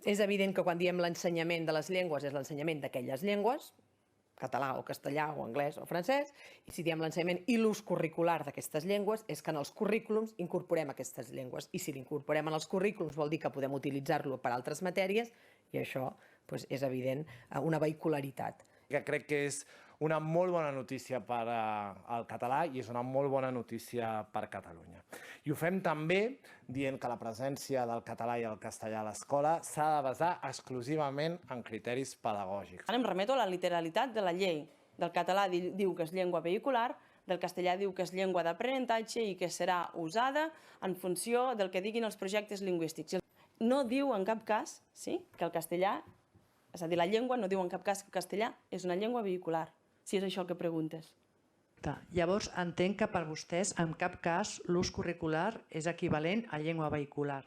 És evident que quan diem l'ensenyament de les llengües és l'ensenyament d'aquelles llengües, català o castellà o anglès o francès, i si diem l'ensenyament i l'ús curricular d'aquestes llengües és que en els currículums incorporem aquestes llengües, i si l'incorporem en els currículums vol dir que podem utilitzar-lo per altres matèries, i això és evident una vehicularitat. Crec que és una molt bona notícia per al català i és una molt bona notícia per Catalunya. I ho fem també dient que la presència del català i el castellà a l'escola s'ha de basar exclusivament en criteris pedagògics. Ara em remeto a la literalitat de la llei. Del català diu que és llengua vehicular, del castellà diu que és llengua d'aprenentatge i que serà usada en funció del que diguin els projectes lingüístics. No diu en cap cas que el castellà, és a dir, la llengua no diu en cap cas que el castellà és una llengua vehicular, si és això el que preguntes. Llavors, entenc que per vostès en cap cas l'ús curricular és equivalent a llengua vehicular,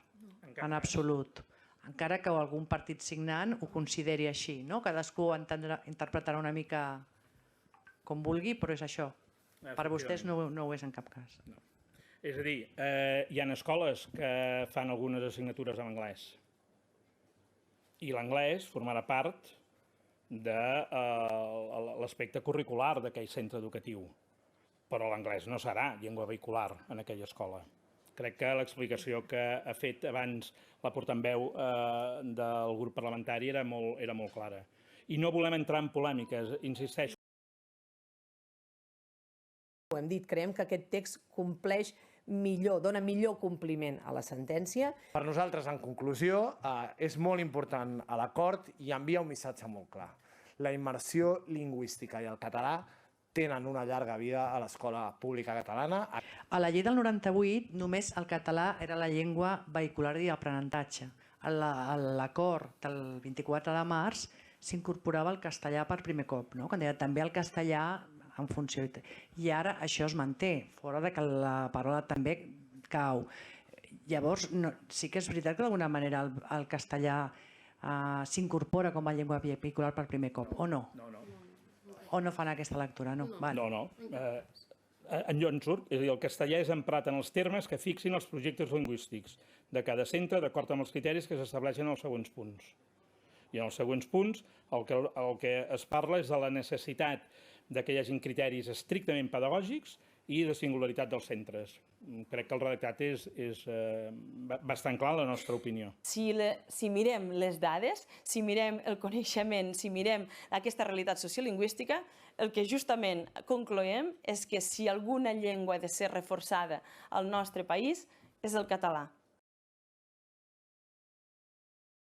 en absolut. Encara que algun partit signant ho consideri així, no? Cadascú interpretarà una mica com vulgui, però és això. Per vostès no ho és en cap cas. És a dir, hi ha escoles que fan algunes assignatures en anglès i l'anglès formarà part de l'aspecte curricular d'aquell centre educatiu, però l'anglès no serà llengua vehicular en aquella escola. Crec que l'explicació que ha fet abans la portaveu del grup parlamentari era molt clara. I no volem entrar en polèmiques, insisteixo. Ho hem dit, creiem que aquest text compleix millor, dona millor compliment a la sentència. Per nosaltres, en conclusió, és molt important l'acord i envia un missatge molt clar. La immersió lingüística i el català tenen una llarga vida a l'escola pública catalana. A la llei del 98 només el català era la llengua vehicular i d'aprenentatge. A l'acord del 24 de març s'incorporava el castellà per primer cop, quan deia també el castellà en funció. I ara això es manté, fora de que la paraula també cau. Llavors, sí que és veritat que d'alguna manera el castellà s'incorpora com a llengua vehicular per primer cop, o no? O no fan aquesta lectura, no? No. Enlloc surt, és a dir, el castellà és emprat en els termes que fixin els projectes lingüístics de cada centre d'acord amb els criteris que s'estableixen en els següents punts. I en els següents punts el que es parla és de la necessitat que hi hagin criteris estrictament pedagògics i de singularitat dels centres. Crec que el redactat és bastant clar, la nostra opinió. Si mirem les dades, si mirem el coneixement, si mirem aquesta realitat sociolingüística, el que justament concloem és que si alguna llengua ha de ser reforçada al nostre país és el català.